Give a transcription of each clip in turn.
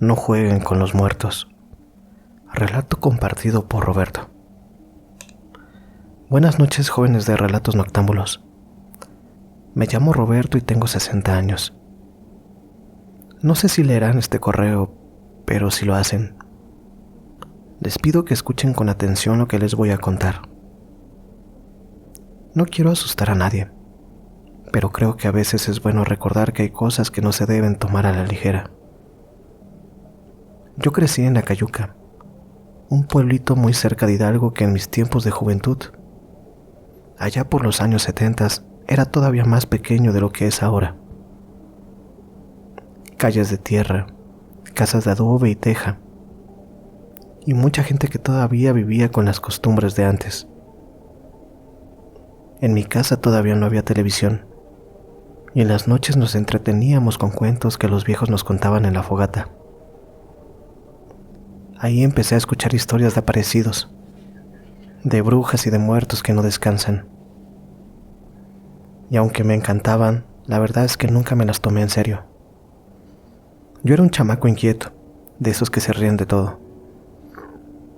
No jueguen con los muertos. Relato compartido por Roberto. Buenas noches, jóvenes de Relatos Noctámbulos. Me llamo Roberto y tengo 60 años. No sé si leerán este correo, pero si lo hacen, les pido que escuchen con atención lo que les voy a contar. No quiero asustar a nadie, pero creo que a veces es bueno recordar que hay cosas que no se deben tomar a la ligera. Yo crecí en Acayuca, un pueblito muy cerca de Hidalgo que en mis tiempos de juventud, allá por los años 70, era todavía más pequeño de lo que es ahora. Calles de tierra, casas de adobe y teja, y mucha gente que todavía vivía con las costumbres de antes. En mi casa todavía no había televisión, y en las noches nos entreteníamos con cuentos que los viejos nos contaban en la fogata. Ahí empecé a escuchar historias de aparecidos, de brujas y de muertos que no descansan. Y aunque me encantaban, la verdad es que nunca me las tomé en serio. Yo era un chamaco inquieto, de esos que se ríen de todo.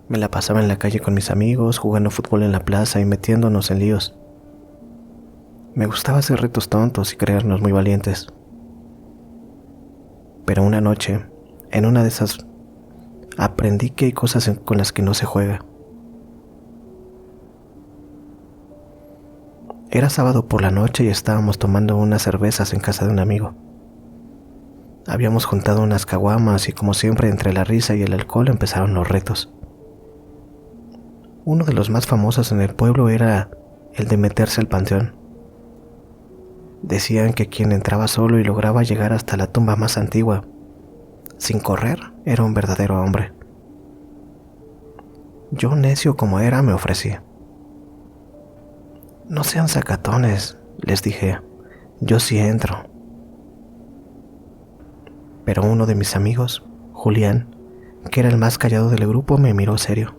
Me la pasaba en la calle con mis amigos, jugando fútbol en la plaza y metiéndonos en líos. Me gustaba hacer retos tontos y creernos muy valientes. Pero una noche, en una de esas, aprendí que hay cosas con las que no se juega. Era sábado por la noche y estábamos tomando unas cervezas en casa de un amigo. Habíamos juntado unas caguamas y, como siempre, entre la risa y el alcohol empezaron los retos. Uno de los más famosos en el pueblo era el de meterse al panteón. Decían que quien entraba solo y lograba llegar hasta la tumba más antigua, sin correr, era un verdadero hombre. Yo, necio como era, me ofrecí. No sean sacatones, les dije, yo sí entro. Pero uno de mis amigos, Julián, que era el más callado del grupo, me miró serio.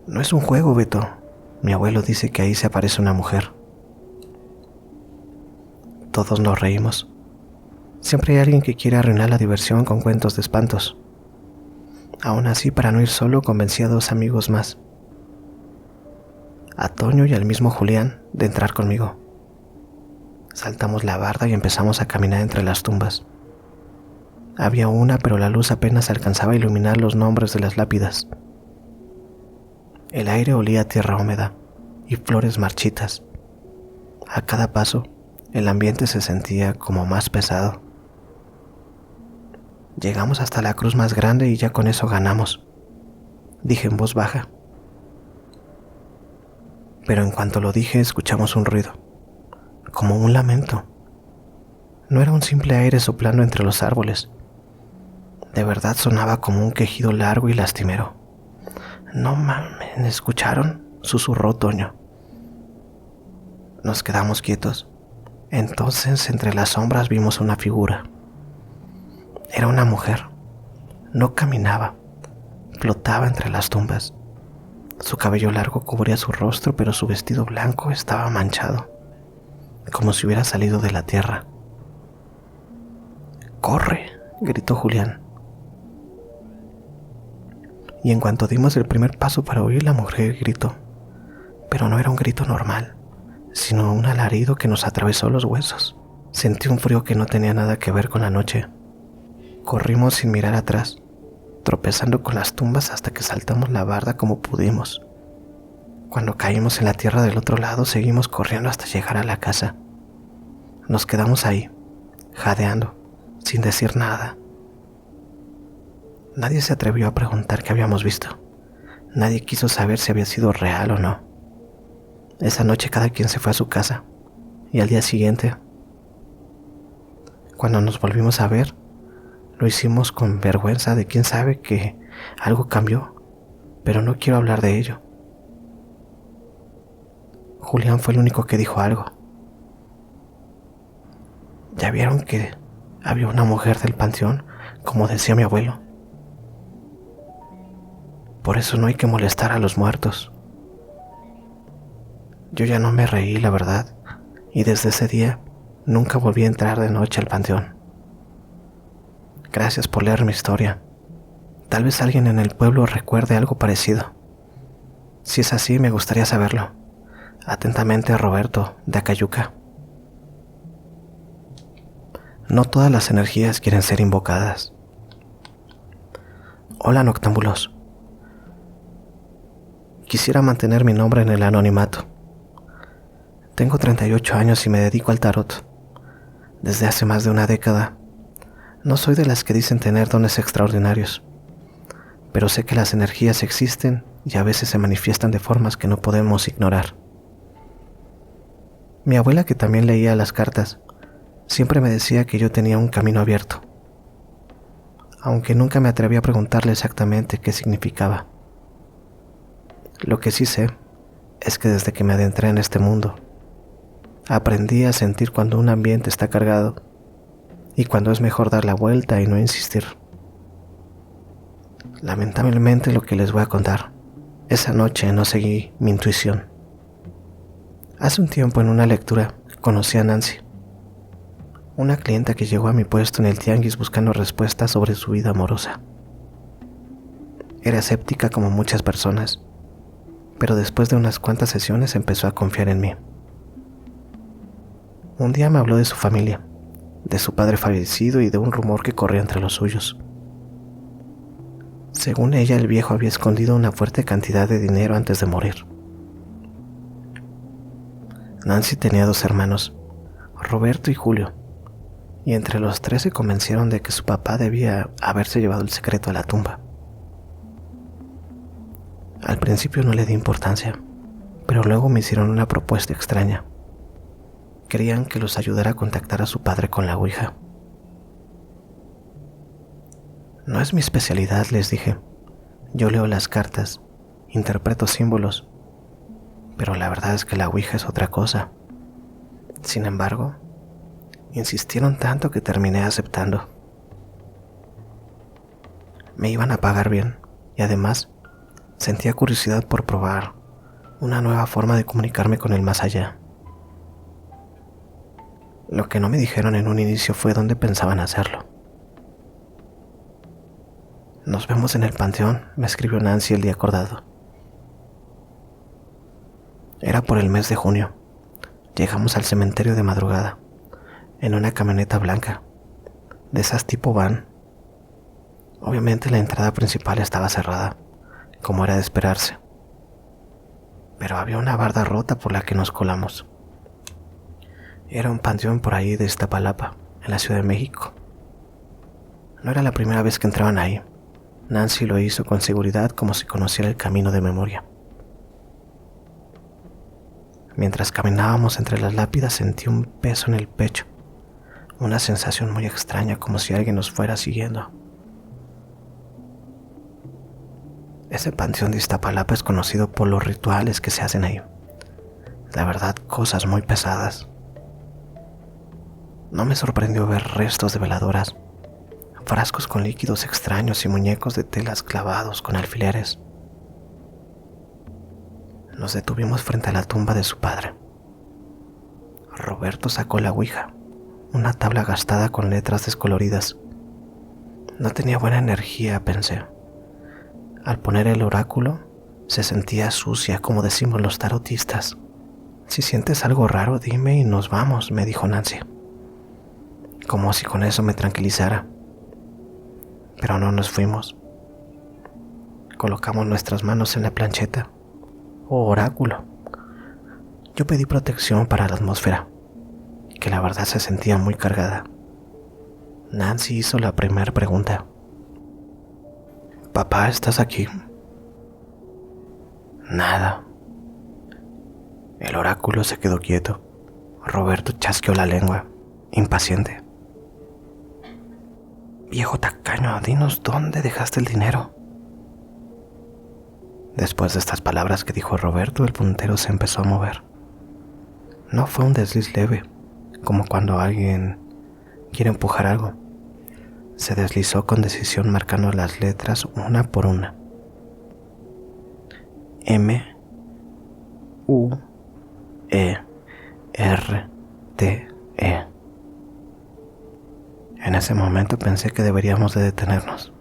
No es un juego, Beto. Mi abuelo dice que ahí se aparece una mujer. Todos nos reímos. Siempre hay alguien que quiere arruinar la diversión con cuentos de espantos. Aún así, para no ir solo, convencí a 2 amigos más, a Toño y al mismo Julián, de entrar conmigo. Saltamos la barda y empezamos a caminar entre las tumbas. Había una, pero la luz apenas alcanzaba a iluminar los nombres de las lápidas. El aire olía a tierra húmeda y flores marchitas. A cada paso, el ambiente se sentía como más pesado. Llegamos hasta la cruz más grande y ya con eso ganamos, dije en voz baja. Pero en cuanto lo dije, escuchamos un ruido, como un lamento. No era un simple aire soplando entre los árboles. De verdad sonaba como un quejido largo y lastimero. No mames, ¿escucharon?, susurró Toño. Nos quedamos quietos. Entonces, entre las sombras vimos una figura. Era una mujer. No caminaba, flotaba entre las tumbas. Su cabello largo cubría su rostro, pero su vestido blanco estaba manchado, como si hubiera salido de la tierra. ¡Corre!, gritó Julián. Y en cuanto dimos el primer paso para oír, la mujer gritó. Pero no era un grito normal, sino un alarido que nos atravesó los huesos. Sentí un frío que no tenía nada que ver con la noche. Corrimos sin mirar atrás, tropezando con las tumbas hasta que saltamos la barda como pudimos. Cuando caímos en la tierra del otro lado, seguimos corriendo hasta llegar a la casa. Nos quedamos ahí, jadeando, sin decir nada. Nadie se atrevió a preguntar qué habíamos visto. Nadie quiso saber si había sido real o no. Esa noche cada quien se fue a su casa, y al día siguiente, cuando nos volvimos a ver, lo hicimos con vergüenza de quién sabe que algo cambió, pero no quiero hablar de ello. Julián fue el único que dijo algo. ¿Ya vieron que había una mujer del panteón, como decía mi abuelo? Por eso no hay que molestar a los muertos. Yo ya no me reí, la verdad, y desde ese día nunca volví a entrar de noche al panteón. Gracias por leer mi historia. Tal vez alguien en el pueblo recuerde algo parecido. Si es así, me gustaría saberlo. Atentamente, Roberto, de Acayuca. No todas las energías quieren ser invocadas. Hola, noctámbulos. Quisiera mantener mi nombre en el anonimato. Tengo 38 años y me dedico al tarot. Desde hace más de una década. No soy de las que dicen tener dones extraordinarios, pero sé que las energías existen y a veces se manifiestan de formas que no podemos ignorar. Mi abuela, que también leía las cartas, siempre me decía que yo tenía un camino abierto, aunque nunca me atreví a preguntarle exactamente qué significaba. Lo que sí sé es que desde que me adentré en este mundo, aprendí a sentir cuando un ambiente está cargado y cuando es mejor dar la vuelta y no insistir. Lamentablemente, lo que les voy a contar, esa noche no seguí mi intuición. Hace un tiempo, en una lectura, conocí a Nancy, una clienta que llegó a mi puesto en el tianguis buscando respuestas sobre su vida amorosa. Era escéptica como muchas personas, pero después de unas cuantas sesiones empezó a confiar en mí. Un día me habló de su familia, de su padre fallecido y de un rumor que corría entre los suyos. Según ella, el viejo había escondido una fuerte cantidad de dinero antes de morir. Nancy tenía 2 hermanos, Roberto y Julio, y entre los 3 se convencieron de que su papá debía haberse llevado el secreto a la tumba. Al principio no le di importancia, pero luego me hicieron una propuesta extraña. Querían que los ayudara a contactar a su padre con la Ouija. No es mi especialidad, les dije. Yo leo las cartas, interpreto símbolos, pero la verdad es que la Ouija es otra cosa. Sin embargo, insistieron tanto que terminé aceptando. Me iban a pagar bien y además sentía curiosidad por probar una nueva forma de comunicarme con el más allá. Lo que no me dijeron en un inicio fue dónde pensaban hacerlo. Nos vemos en el panteón, me escribió Nancy el día acordado. Era por el mes de junio. Llegamos al cementerio de madrugada, en una camioneta blanca, de esas tipo van. Obviamente la entrada principal estaba cerrada, como era de esperarse, pero había una barda rota por la que nos colamos. Era un panteón por ahí de Iztapalapa, en la Ciudad de México. No era la primera vez que entraban ahí. Nancy lo hizo con seguridad, como si conociera el camino de memoria. Mientras caminábamos entre las lápidas sentí un peso en el pecho, una sensación muy extraña, como si alguien nos fuera siguiendo. Ese panteón de Iztapalapa es conocido por los rituales que se hacen ahí. La verdad, cosas muy pesadas. No me sorprendió ver restos de veladoras, frascos con líquidos extraños y muñecos de telas clavados con alfileres. Nos detuvimos frente a la tumba de su padre. Roberto sacó la Ouija, una tabla gastada con letras descoloridas. No tenía buena energía, pensé. Al poner el oráculo, se sentía sucia, como decimos los tarotistas. Si sientes algo raro, dime y nos vamos, me dijo Nancy. Como si con eso me tranquilizara. Pero no nos fuimos. Colocamos nuestras manos en la plancheta, o oráculo. Yo pedí protección para la atmósfera, que la verdad se sentía muy cargada. Nancy hizo la primera pregunta. «Papá, ¿estás aquí?» Nada. El oráculo se quedó quieto. Roberto chasqueó la lengua, impaciente. «Viejo tacaño, dinos dónde dejaste el dinero». Después de estas palabras que dijo Roberto, el puntero se empezó a mover. No fue un desliz leve, como cuando alguien quiere empujar algo. Se deslizó con decisión, marcando las letras una por una. M, U, E, R, T, E. En ese momento pensé que deberíamos de detenernos.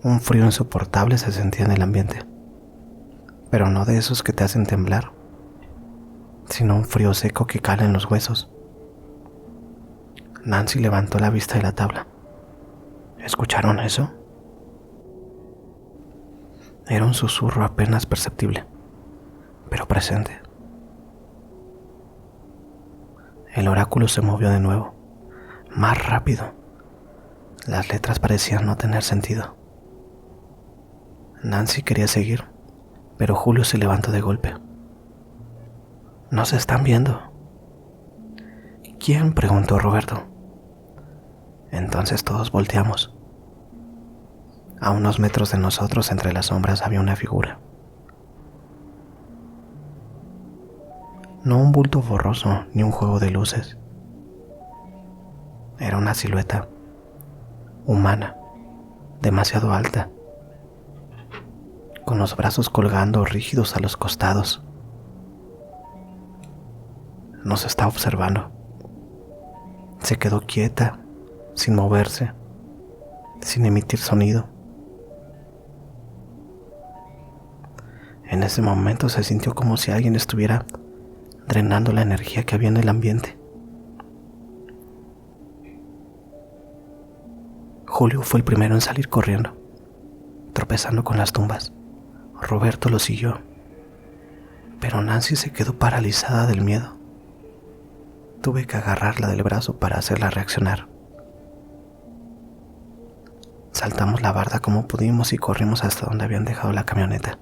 Un frío insoportable se sentía en el ambiente, pero no de esos que te hacen temblar, sino un frío seco que cala en los huesos. Nancy levantó la vista de la tabla. ¿Escucharon eso? Era un susurro apenas perceptible, pero presente. El oráculo se movió de nuevo, más rápido. Las letras parecían no tener sentido. Nancy quería seguir, pero Julio se levantó de golpe. «¿Nos están viendo?» «¿Quién?», preguntó Roberto. Entonces todos volteamos. A unos metros de nosotros, entre las sombras, había una figura. No un bulto borroso ni un juego de luces. Era una silueta humana, demasiado alta, con los brazos colgando rígidos a los costados. Nos estaba observando. Se quedó quieta, sin moverse, sin emitir sonido. En ese momento se sintió como si alguien estuviera drenando la energía que había en el ambiente. Julio fue el primero en salir corriendo, tropezando con las tumbas. Roberto lo siguió, pero Nancy se quedó paralizada del miedo. Tuve que agarrarla del brazo para hacerla reaccionar. Saltamos la barda como pudimos y corrimos hasta donde habían dejado la camioneta.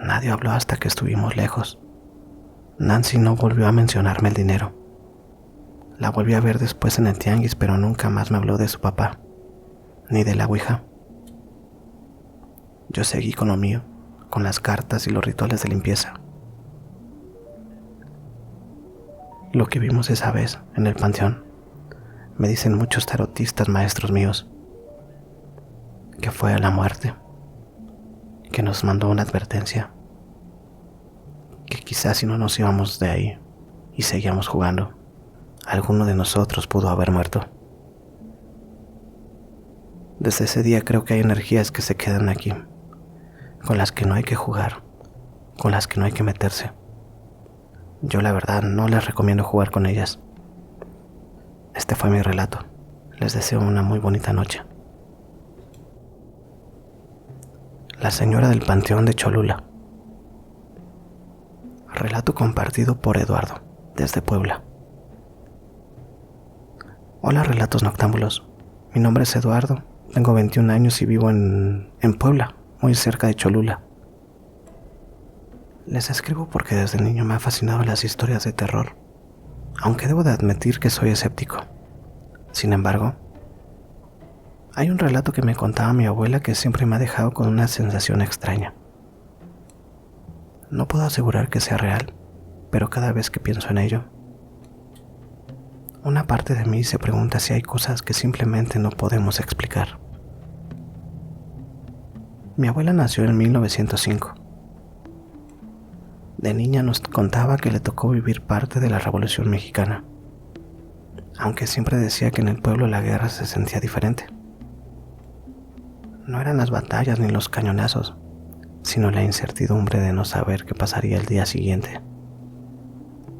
Nadie habló hasta que estuvimos lejos. Nancy no volvió a mencionarme el dinero. La volví a ver después en el tianguis, pero nunca más me habló de su papá, ni de la ouija. Yo seguí con lo mío, con las cartas y los rituales de limpieza. Lo que vimos esa vez en el panteón, me dicen muchos tarotistas maestros míos, que fue a la muerte, que nos mandó una advertencia, que quizás si no nos íbamos de ahí y seguíamos jugando, alguno de nosotros pudo haber muerto. Desde ese día creo que hay energías que se quedan aquí, con las que no hay que jugar, con las que no hay que meterse. Yo la verdad no les recomiendo jugar con ellas. Este fue mi relato. Les deseo una muy bonita noche. La señora del Panteón de Cholula. Relato compartido por Eduardo, desde Puebla. Hola, Relatos Noctámbulos. Mi nombre es Eduardo, tengo 21 años y vivo en Puebla, muy cerca de Cholula. Les escribo porque desde niño me han fascinado las historias de terror, aunque debo de admitir que soy escéptico. Sin embargo, hay un relato que me contaba mi abuela que siempre me ha dejado con una sensación extraña. No puedo asegurar que sea real, pero cada vez que pienso en ello, una parte de mí se pregunta si hay cosas que simplemente no podemos explicar. Mi abuela nació en 1905. De niña nos contaba que le tocó vivir parte de la Revolución Mexicana, aunque siempre decía que en el pueblo la guerra se sentía diferente. No eran las batallas ni los cañonazos, sino la incertidumbre de no saber qué pasaría el día siguiente.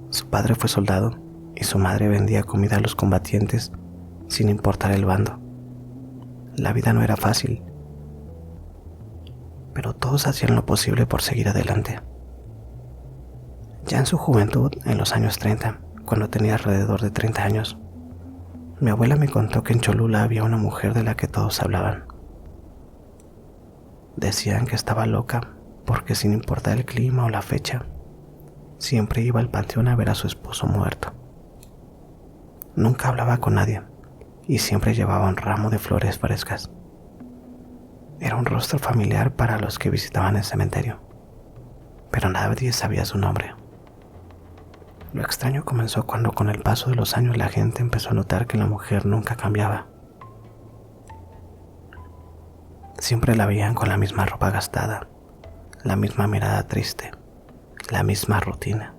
Su padre fue soldado y su madre vendía comida a los combatientes sin importar el bando. La vida no era fácil, pero todos hacían lo posible por seguir adelante. Ya en su juventud, en los años 30, cuando tenía alrededor de 30 años, mi abuela me contó que en Cholula había una mujer de la que todos hablaban. Decían que estaba loca porque sin importar el clima o la fecha, siempre iba al panteón a ver a su esposo muerto. Nunca hablaba con nadie y siempre llevaba un ramo de flores frescas. Era un rostro familiar para los que visitaban el cementerio, pero nadie sabía su nombre. Lo extraño comenzó cuando con el paso de los años la gente empezó a notar que la mujer nunca cambiaba. Siempre la veían con la misma ropa gastada, la misma mirada triste, la misma rutina.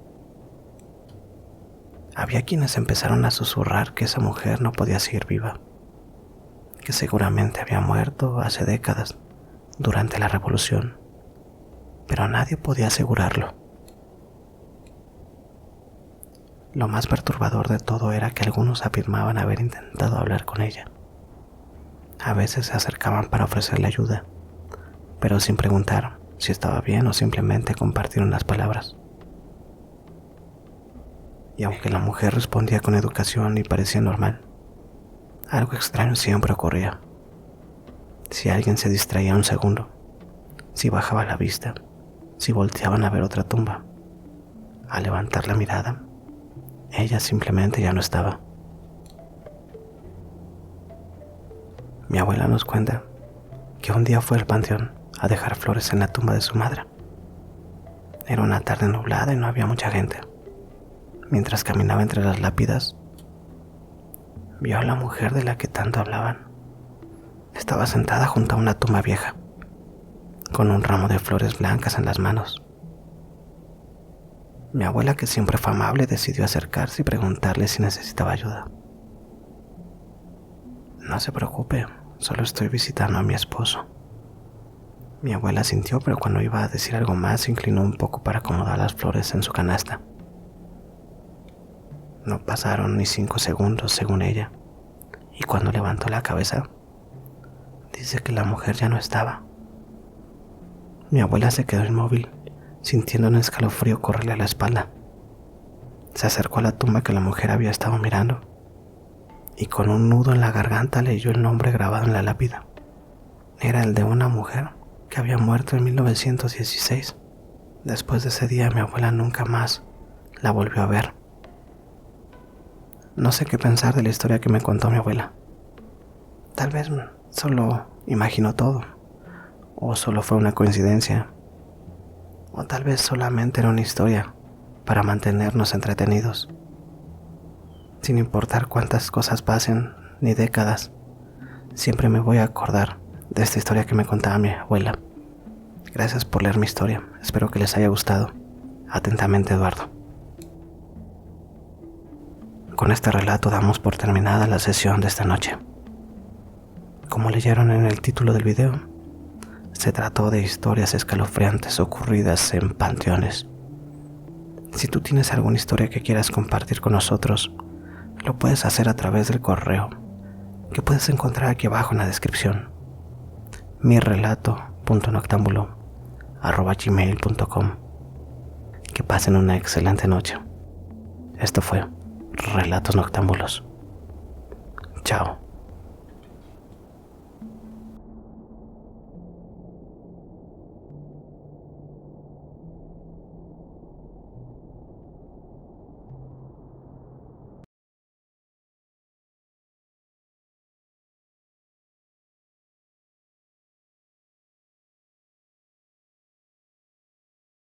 Había quienes empezaron a susurrar que esa mujer no podía seguir viva, que seguramente había muerto hace décadas durante la revolución, pero nadie podía asegurarlo. Lo más perturbador de todo era que algunos afirmaban haber intentado hablar con ella. A veces se acercaban para ofrecerle ayuda, pero sin preguntar si estaba bien o simplemente compartir unas palabras. Y aunque la mujer respondía con educación y parecía normal, algo extraño siempre ocurría. Si alguien se distraía un segundo, si bajaba la vista, si volteaban a ver otra tumba, al levantar la mirada, ella simplemente ya no estaba. Mi abuela nos cuenta que un día fue al panteón a dejar flores en la tumba de su madre. Era una tarde nublada y no había mucha gente. Mientras caminaba entre las lápidas, vio a la mujer de la que tanto hablaban. Estaba sentada junto a una tumba vieja, con un ramo de flores blancas en las manos. Mi abuela, que siempre fue amable, decidió acercarse y preguntarle si necesitaba ayuda. No se preocupe, solo estoy visitando a mi esposo. Mi abuela asintió, pero cuando iba a decir algo más se inclinó un poco para acomodar las flores en su canasta. No pasaron ni 5 segundos, según ella, y cuando levantó la cabeza, dice que la mujer ya no estaba. Mi abuela se quedó inmóvil, sintiendo un escalofrío correrle a la espalda. Se acercó a la tumba que la mujer había estado mirando, y con un nudo en la garganta leyó el nombre grabado en la lápida. Era el de una mujer que había muerto en 1916. Después de ese día, mi abuela nunca más la volvió a ver. No sé qué pensar de la historia que me contó mi abuela. Tal vez solo imaginó todo, o solo fue una coincidencia, o tal vez solamente era una historia para mantenernos entretenidos. Sin importar cuántas cosas pasen, ni décadas, siempre me voy a acordar de esta historia que me contaba mi abuela. Gracias por leer mi historia, espero que les haya gustado. Atentamente, Eduardo. Con este relato damos por terminada la sesión de esta noche. Como leyeron en el título del video, se trató de historias escalofriantes ocurridas en panteones. Si tú tienes alguna historia que quieras compartir con nosotros, lo puedes hacer a través del correo que puedes encontrar aquí abajo en la descripción: mirelato.noctambulo@gmail.com. Que pasen una excelente noche. Esto fue Relatos Noctámbulos. Chao.